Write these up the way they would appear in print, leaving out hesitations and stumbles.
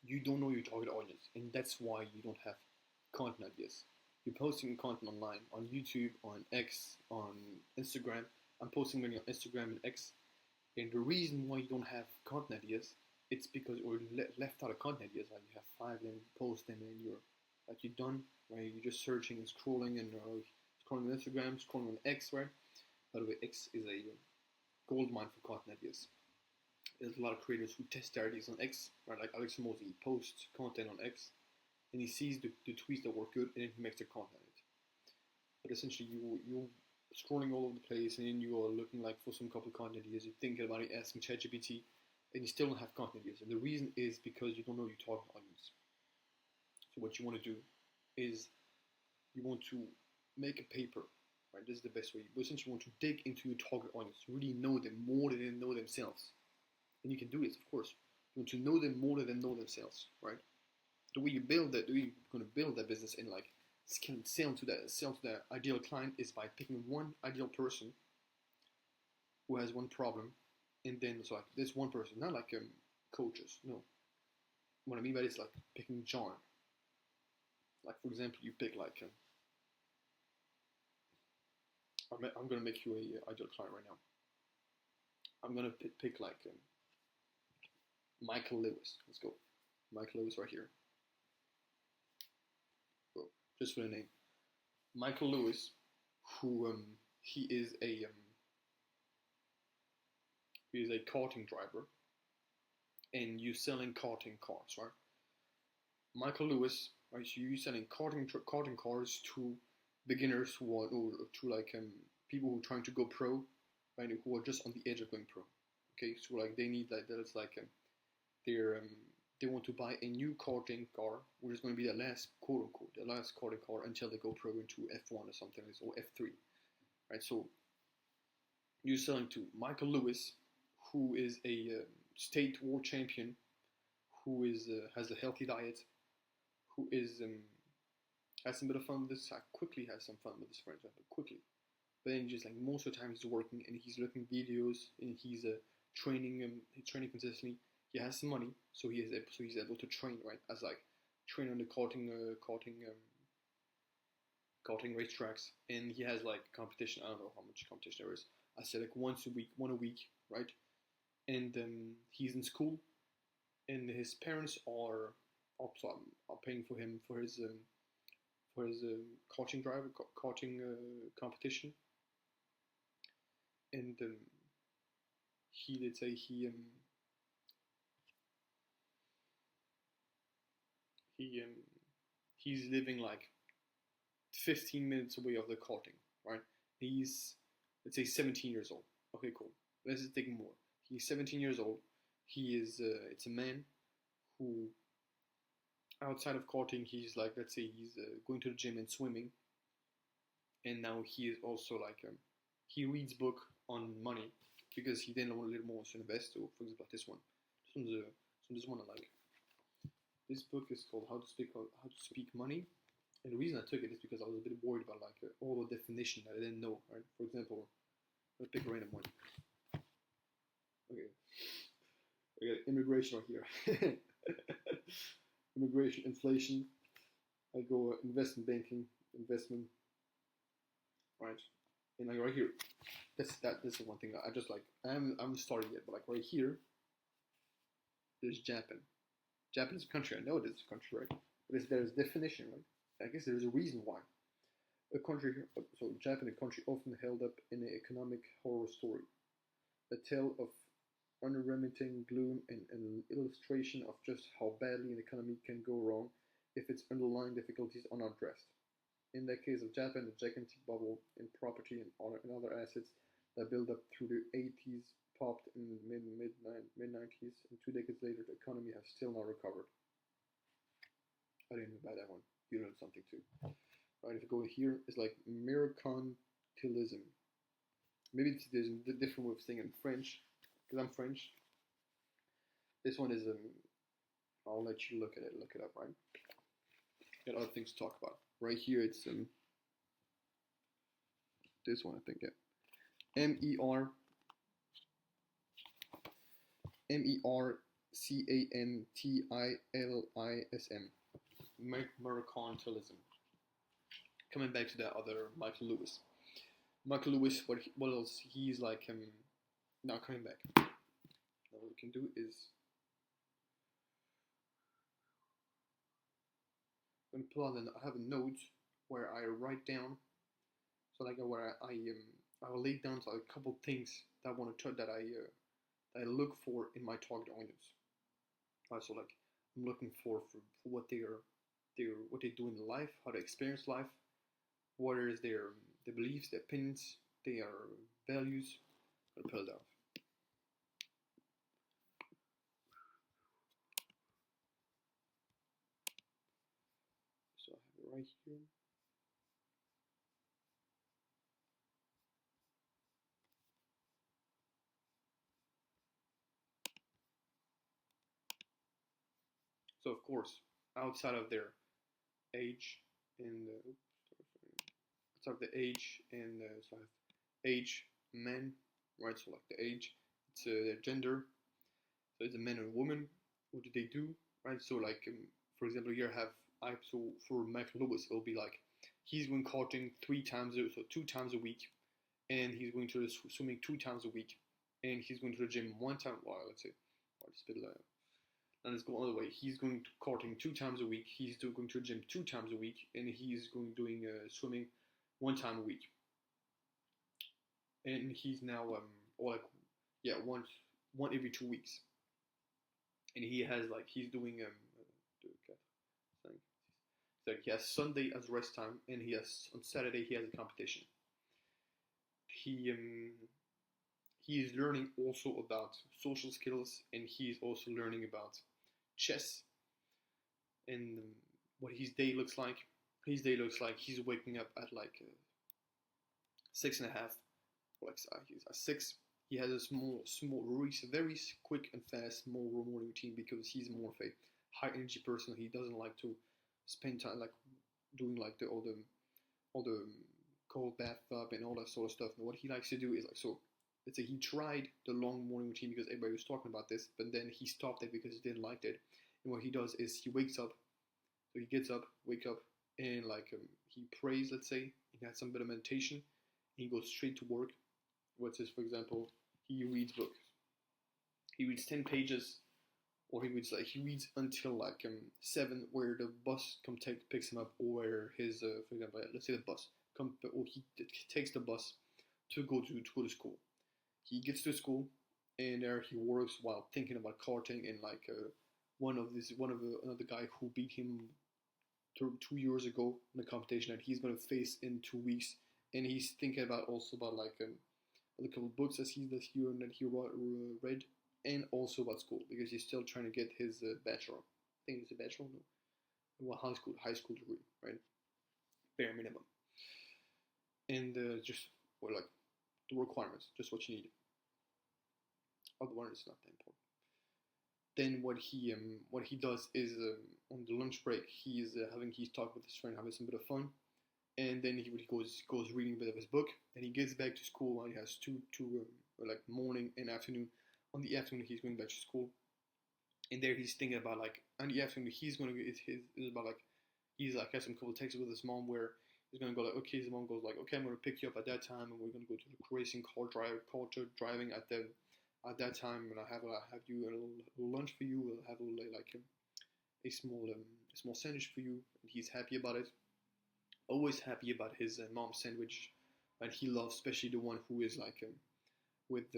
you don't know your target audience, and that's why you don't have content ideas. You're posting content online, on YouTube, on X, on Instagram. I'm posting many on Instagram and X, and the reason why you don't have content ideas, it's because you're left out of content ideas. Like you have 5, then post them, and you're done. Right? You're just searching and scrolling and scrolling on Instagram, scrolling on X. Right? By the way, X is a gold mine for content ideas. There's a lot of creators who test their ideas on X, right? Like Alex Mosey, he posts content on X, and he sees the tweets that work good, and then he makes the content. But essentially, you're scrolling all over the place, and then you are looking like for some couple of content ideas. You're thinking about it, asking ChatGPT, and you still don't have content ideas. And the reason is because you don't know your target audience. So what you want to do is you want to make a paper, right? This is the best way. You essentially want to dig into your target audience, really know them more than they know themselves. And you can do this, of course. You want to know them more than they know themselves, right? The way you build that, the way you're going to build that business and like sell to that ideal client is by picking one ideal person who has one problem, and then so like this one person, not like coaches. No, what I mean by this is like picking John. Like for example, you pick like I'm gonna make you a ideal client right now. I'm gonna pick like Michael Lewis. Let's go, Michael Lewis right here. Well, just for the name, Michael Lewis, who he is a karting driver, and you're selling karting cars, right? Michael Lewis, right? So you're selling karting cars to beginners who are, or to like people who are trying to go pro, right? Who are just on the edge of going pro. Okay, so like they need like that's like they want to buy a new karting car, which is going to be the last quote unquote the last karting car until they go pro into F1 or something or F3, right? So you're selling to Michael Lewis, who is a state world champion, who is has a healthy diet, who is has some bit of fun with this. Quickly has some fun with this, for example, quickly. But then just like most of the time he's working and he's looking at videos and he's training consistently. He has some money, so he's able to train, right, as like train on the karting racetracks, and he has like competition. I don't know how much competition there is. I said like one a week, right? And he's in school, and his parents are paying for him for his karting competition, and let's say he's living like 15 minutes away of the karting, right? He's, let's say, 17 years old. Okay, cool. Let's just take more. He's 17 years old. He is it's a man who, outside of karting, he's like, let's say he's going to the gym and swimming, and now he is also like he reads book on money because he then a little more to invest. So for example, like this one. This one I like. This book is called How to Speak Money, and the reason I took it is because I was a bit worried about like all the definition that I didn't know. Right? For example, let's pick a random one. Okay, I got immigration right here. Immigration, inflation. I go investment banking, investment. Right, and like right here, this is one thing I just like. I'm starting yet, but like right here, there's Japan. Japan is a country. I know it is a country, right? But there's definition, right? I guess there's a reason why. A country, so Japan, a country often held up in an economic horror story, a tale of unremitting gloom and an illustration of just how badly an economy can go wrong if its underlying difficulties are not addressed. In the case of Japan, the gigantic bubble in property and other assets that built up through the 80s popped in the mid-90s, and 2 decades later, the economy has still not recovered. I didn't even buy that one. You learned something too. Right, if you go here, it's like mercantilism. Maybe there's a different way of saying it in French, because I'm French. This one is, I'll let you look at it, look it up, right? Got other things to talk about. Right here, it's this one, I think, yeah. Cantilism. Mercantilism. Coming back to that other Michael Lewis. Michael Lewis, what else? He's like now coming back. Now what we can do is I'm gonna pull out and I have a note where I write down, so like where I will lay down a couple things that I want to that I look for in my target audience. So like I'm looking for what what they do in life, how they experience life, what is their beliefs, their opinions, their values. I'm gonna pull it out. So I have it right here. So of course, outside of their age and outside of the age and so I have age, men, right? So like the age, it's their gender. So it's a man and a woman. What do they do, right? So like for example, here I have so for Michael Lewis, it'll be like he's going karting 3 times, so 2 times a week, and he's going to the swimming 2 times a week, and he's going to the gym 1 time. Well, let's say, it's a bit and let's go all the way. He's going to karting 2 times a week. He's going to the gym 2 times a week, and he's doing swimming 1 time a week. And he's now or like one every 2 weeks. And he has like he's doing like he has Sunday as rest time, and he has on Saturday he has a competition. He is learning also about social skills, and he's also learning about chess and what his day looks like. His day looks like he's waking up at like 6:30, like he's at 6. He has a small, very quick and fast, small morning routine because he's more of a high energy person. He doesn't like to spend time like doing like all the cold bathtub and all that sort of stuff. And what he likes to do is like so. Let's say he tried the long morning routine because everybody was talking about this, but then he stopped it because he didn't like it. And what he does is he wakes up, so he gets up, wake up, and like he prays. Let's say he has some bit of meditation. And he goes straight to work. What's this? For example, he reads books. He reads 10 pages, or he reads until like 7, where the bus picks him up, or where his for example, let's say the bus or he takes the bus to go to school. He gets to school, and there he works while thinking about karting, and like another guy who beat him 2 years ago in a competition that he's gonna face in 2 weeks, and he's thinking about like a couple books that he read, and also about school because he's still trying to get his bachelor. I think it's a bachelor, no, well, high school degree, right? Bare minimum, and just like the requirements, just what you need. Otherwise, it's not that important. Then what he does is on the lunch break he's talking with his friend, having some bit of fun, and then he goes reading a bit of his book. Then he gets back to school, and he has two like morning and afternoon. On the afternoon he's going back to school, and there he's thinking about like on the afternoon he's gonna is about like he's like has some couple texts with his mom where he's gonna go like, okay, his mom goes like, okay, I'm gonna pick you up at that time, and we're gonna go to the racing car driving at that time, and I'll have you a little lunch for you. We'll have a small sandwich for you. And he's happy about it. Always happy about his mom's sandwich, and he loves especially the one who is like with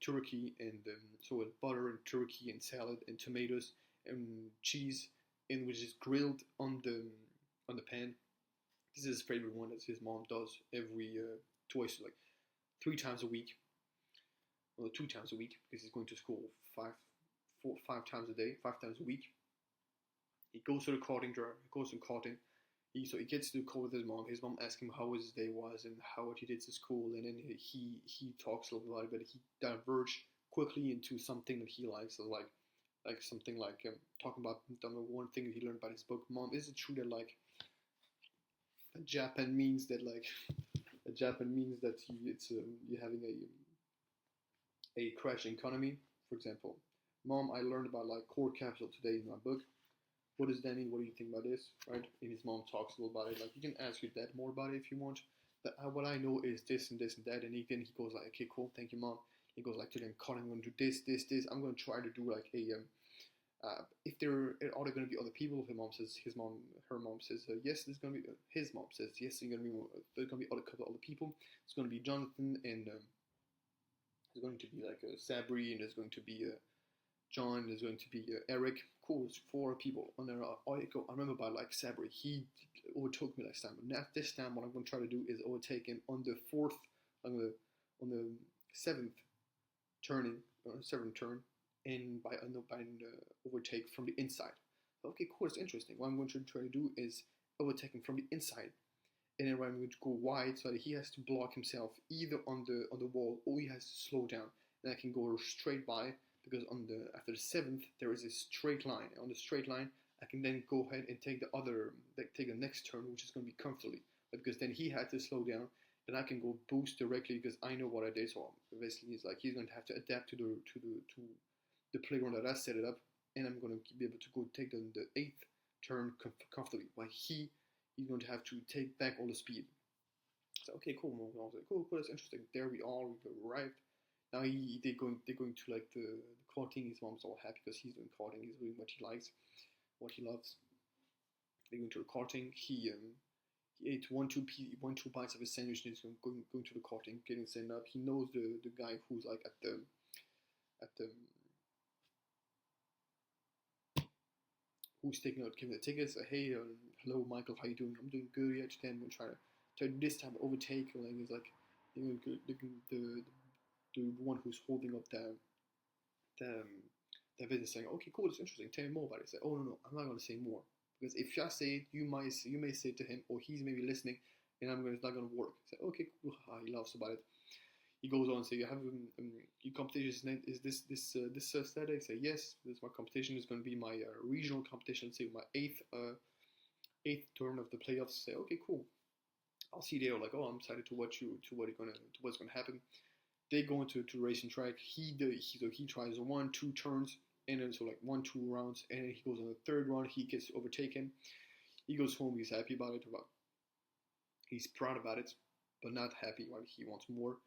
turkey and so with butter and turkey and salad and tomatoes and cheese, and which is grilled on the pan. This is his favorite one that his mom does every twice, like 3 times a week. Well, 2 times a week because he's going to school 5 times a day, 5 times a week. He goes to the karting drive. He goes to karting. So he gets to the call with his mom. His mom asks him how his day was and how he did to school, and then he talks a little bit about it, but he diverged quickly into something that he likes, so like something like talking about one thing that he learned about his book. Mom, is it true that like Japan means that you're having a crashing economy, for example? Mom, I learned about like core capital today in my book. What does that mean? What do you think about this? Right? And his mom talks a little about it. Like you can ask your dad more about it if you want. But what I know is this and this and that. And then he goes like, okay, cool, thank you, mom. He goes like to them, Colin, I'm going to do this, this, this. I'm going to try to do like a if there are there going to be other people, her mom says yes. There's going to be his mom says yes. There's going to be other couple other people. It's going to be Jonathan and there's going to be like Sabri and there's going to be John. There's going to be Eric. Cool, it's 4 people. And then I remember by like Sabri, he overtook me last time. But now this time, what I'm going to try to do is overtake him on the 4th, on the 7th turning, 7th turn, and by overtake from the inside. Okay, cool, it's interesting. What I'm going to try to do is overtake him from the inside, and then I'm going to go wide so that he has to block himself either on the wall or he has to slow down, and I can go straight by because after the 7th there is a straight line. And on the straight line, I can then go ahead and take the next turn, which is going to be comfortably, because then he had to slow down. And I can go boost directly because I know what I did. So basically, it's like he's going to have to adapt to the playground that I set it up, and I'm going to be able to go take the 8th turn comfortably. While he's going to have to take back all the speed. So okay, cool. I was like, cool, that's interesting. There we are. We've arrived. Now they're going to like the karting. His mom's all happy because he's doing karting. He's doing what he likes, what he loves. They're going to the karting. He ate one, two bites of a sandwich and he's going to the karting, getting set up. He knows the guy who's like at the who's giving the tickets. Hey, hello, Michael, how you doing? I'm doing good. Yeah, today I'm gonna try to this time overtake. Like he's like, the one who's holding up the business, saying, okay, cool, it's interesting. Tell me more about it. Say, oh no, I'm not gonna say more because if I say it, you may say it to him, or he's maybe listening, and it's not gonna work. Say, okay, cool. He laughs about it. He goes on and say, you have your competition is this Saturday? Say yes, this is my competition. Is going to be my regional competition. Say my eighth turn of the playoffs. Say okay, cool. I'll see you there. Like, oh, I'm excited to what's gonna happen. They go into racing track. He tries 1, 2 turns, and then so like 1, 2 rounds, and then he goes on the 3rd round. He gets overtaken. He goes home. He's happy about it. He's proud about it, but not happy. Right? He wants more.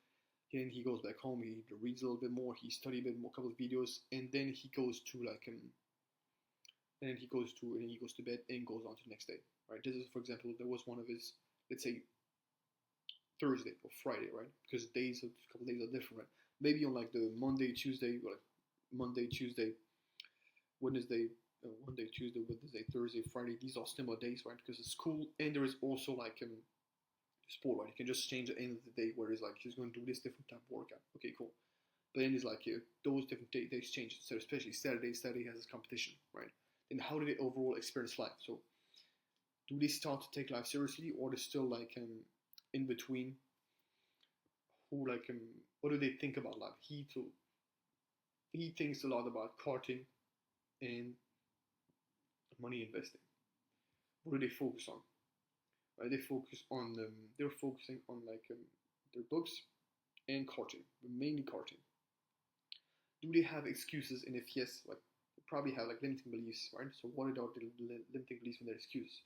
Then he goes back home. He reads a little bit more. He studies a bit more, couple of videos, and then he goes to he goes to bed and goes on to the next day. Right? This is, for example, there was one of his, let's say, Thursday or Friday, right? Because a couple of days are different, right? Maybe on like the Monday, Tuesday, Wednesday, Thursday, Friday. These are similar days, right? Because it's school, and there is also like sport, right? You can just change at the end of the day where it's like he's going to do this different type of workout. Okay, cool. But then it's like those different days change. So especially Saturday has this competition, right? Then how do they overall experience life? So do they start to take life seriously, or they're still like in between? Who like what do they think about life? He thinks a lot about karting and money investing. What do they focus on? They focus on they're focusing on like their books and karting, mainly karting. Do they have excuses? And if yes, like they probably have like limiting beliefs, right? So what are the limiting beliefs in their excuse?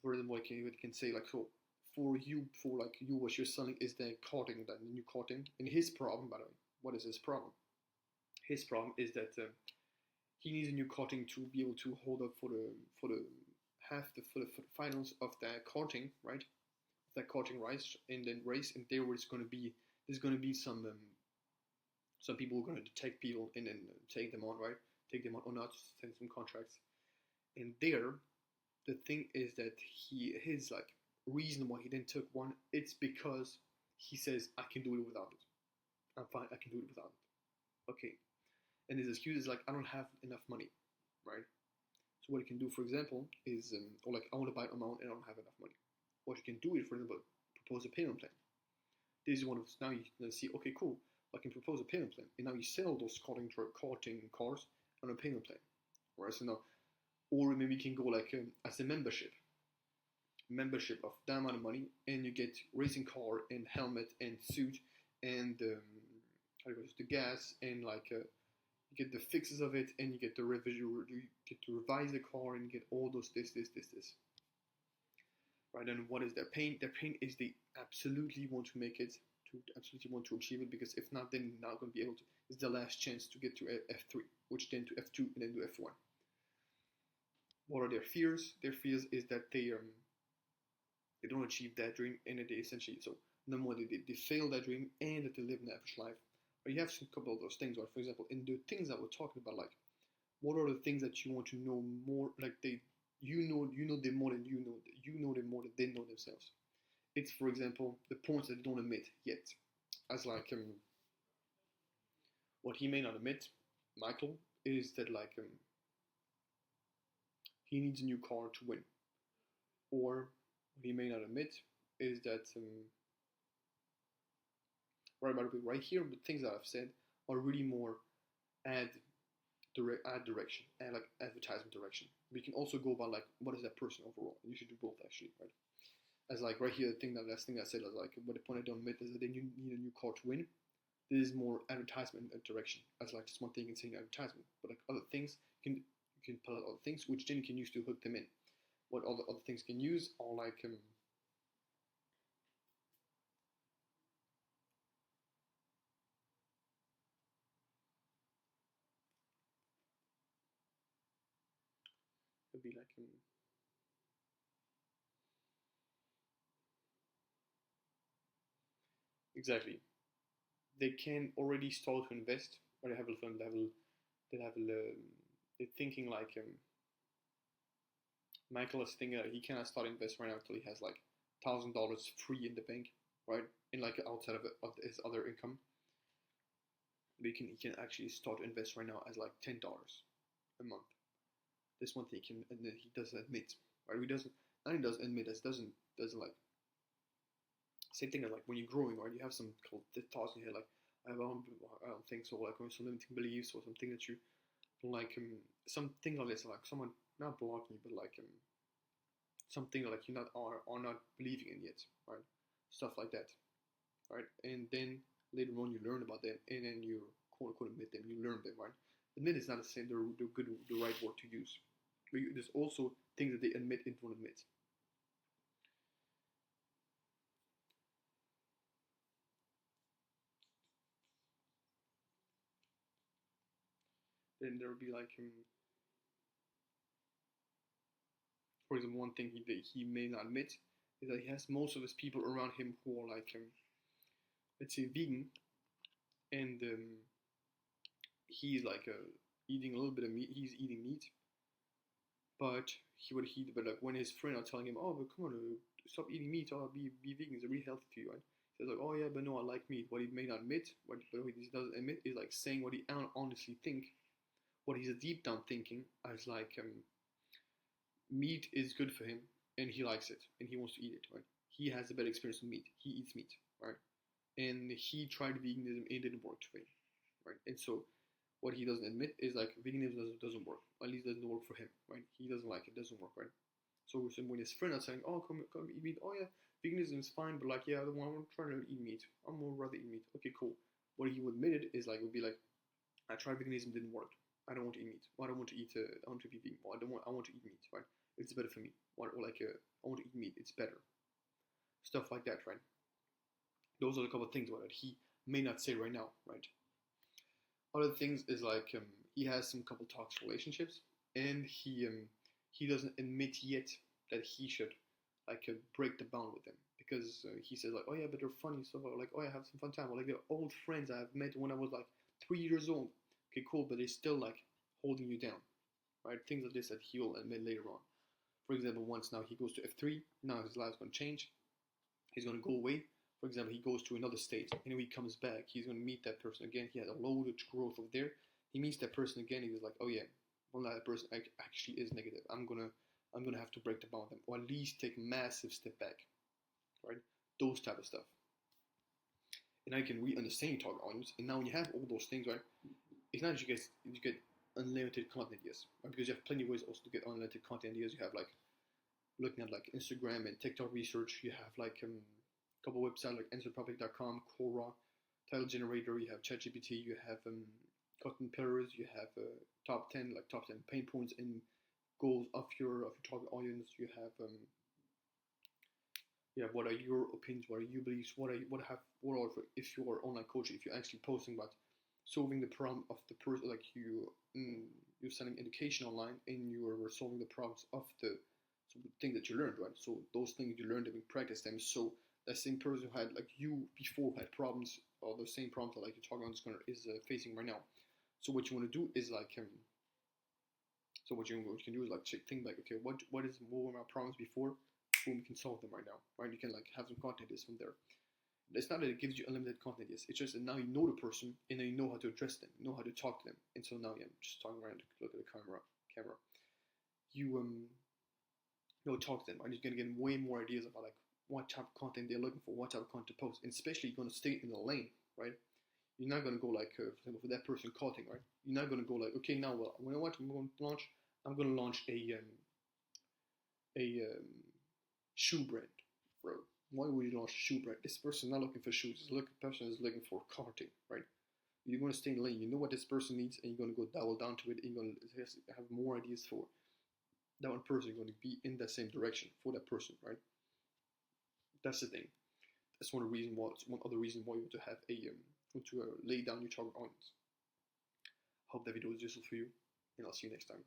For them, like you can say like, so for you, what you're selling is the karting, the new karting. And his problem, by the way, what is his problem? His problem is that he needs a new karting to be able to hold up for the finals of that karting, right? That karting race, and then there's going to be some people who are going to detect people and then take them on, right? Take them on or not, send some contracts. And there, the thing is that his like reason why he didn't took one, it's because he says I can do it without it. I'm fine, I can do it without it. Okay. And his excuse is like I don't have enough money, right? So what you can do, for example, is or like I want to buy an amount and I don't have enough money. What you can do is, for example, propose a payment plan. This is one of now you can see, okay, cool. I can propose a payment plan, and now you sell those karting cars on a payment plan, right? So now, or maybe you can go like as a membership of that amount of money, and you get racing car and helmet and suit and the gas and like You get the fixes of it, and you get the revision. You get to revise the car, and you get all those this. Right? And what is their pain? Their pain is they absolutely want to make it, to absolutely want to achieve it, because if not, then you're not going to be able to. It's the last chance to get to F3, which then to F2, and then to F1. What are their fears? Their fears is that they don't achieve that dream, and that they essentially, so number one, they fail that dream, and that they live an average life. But you have a couple of those things, right? For example, in the things that we're talking about, like, what are the things that you want to know more, like you know them more than you know them more than they know themselves. It's, for example, the points that they don't admit yet, as like what he may not admit, Michael, is that like he needs a new car to win, or what he may not admit is that right, by the way, right here, the things that I've said are really more ad direction and like advertisement direction. We can also go by like what is that person overall. You should do both actually, right? As like right here, the last thing I said is like what the point I don't admit is that then you need a new car to win. This is more advertisement direction. As like just one thing in saying advertisement, but like other things you can pull out other things which then you can use to hook them in. What other things you can use are like it'd be like exactly. They can already start to invest, or they have a level. They're thinking like Michael is thinking that he cannot start invest right now until he has like $1,000 free in the bank, right? In like outside of his other income, he can actually start to invest right now as like $10 a month. This one thing he doesn't admit, right? He doesn't, and he doesn't admit this, doesn't like same thing as like when you're growing, right? You have some thoughts in here like I don't think so, like some limiting beliefs or something that you like something like this, like someone not blocking you, but like something like you not are not believing in yet, right? Stuff like that, right? And then later on you learn about them, and then you quote unquote admit them, you learn them, right? Admit is not the same, the right word to use. But there's also things that they admit and don't admit. Then there will be like for example, one thing that he may not admit is that he has most of his people around him who are like let's say vegan, and he's like eating a little bit of meat. He's eating meat, but but like when his friend are telling him, oh, but come on, stop eating meat, or be vegan, it's really healthy to you, right? He's like, oh yeah, but no, I like meat. What he may not admit, but what he doesn't admit is like saying what he honestly think, what he's deep down thinking, as like meat is good for him, and he likes it, and he wants to eat it, right? He has a better experience with meat. He eats meat, right? And he tried veganism, and it didn't work for him, right? And so what he doesn't admit is like veganism doesn't work. At least doesn't work for him, right? He doesn't like it. Doesn't work, right? So when his friend is saying, "Oh, come eat meat," oh yeah, veganism is fine, but like yeah, I'm trying to eat meat. I'm more rather eat meat. Okay, cool. What he would admit it is like would be like, I tried veganism, didn't work. I don't want to eat meat. Well, I don't want to eat. I want to be vegan. Well, I want to eat meat, right? It's better for me. Or like I want to eat meat. It's better. Stuff like that, right? Those are a couple of things about it. He may not say right now, right? Other things is like he has some couple toxic relationships, and he doesn't admit yet that he should like break the bond with them, because he says like, oh yeah, but they're funny, so like, oh yeah, have some fun time, or like they're old friends I've met when I was like 3 years old. Okay, cool, but they're still like holding you down, right? Things like this that he will admit later on. For example, once now he goes to F3, now his life's going to change. He's going to go away. For example, he goes to another state, and when he comes back, he's going to meet that person again. He had a load of growth over there. He meets that person again. He was like, oh yeah, well that person actually is negative. I'm gonna have to break the bond with them, or at least take a massive step back, right? Those type of stuff. And I can understand your target audience. And now when you have all those things, right, it's not that you get unlimited content ideas, right? Because you have plenty of ways also to get unlimited content ideas. You have like looking at like Instagram and TikTok research. You have like a couple websites like answerpublic.com, Quora, Title Generator. You have ChatGPT. You have content pillars. You have top 10, like top 10 pain points and goals of your target audience. You have yeah, what are your opinions? What are your beliefs? What are if you are online coaching? If you're actually posting about solving the problem of the person, like you're selling education online and you are solving the problems of the thing that you learned, right? So those things you learned, and you practice them. So that same person who had like you before had problems, or the same problems that like you're talking about is facing right now. So what you want to do is like so what you can do is like think like, okay, what is more of my problems before? Boom, you can solve them right now, right? You can like have some content is from there. It's not that it gives you unlimited content, yes. It's just that now you know the person and then you know how to address them, you know how to talk to them. And so now, yeah, I'm just talking around, look at the camera. You talk to them, and you're gonna get way more ideas about like what type of content they're looking for, what type of content to post, and especially you're gonna stay in the lane, right? You're not gonna go like, for example, for that person cutting, right? You're not gonna go like, okay, now, well, you know what? I'm gonna launch a shoe brand, bro. Why would you launch a shoe brand? This person is not looking for shoes. This person is looking for karting, right? You're going to stay in the lane. You know what this person needs, and you're going to go double down to it. And you're going to have more ideas for that one person. You're going to be in that same direction for that person, right? That's the thing. That's one other reason why you want to have lay down your target audience. Hope that video was useful for you, and I'll see you next time.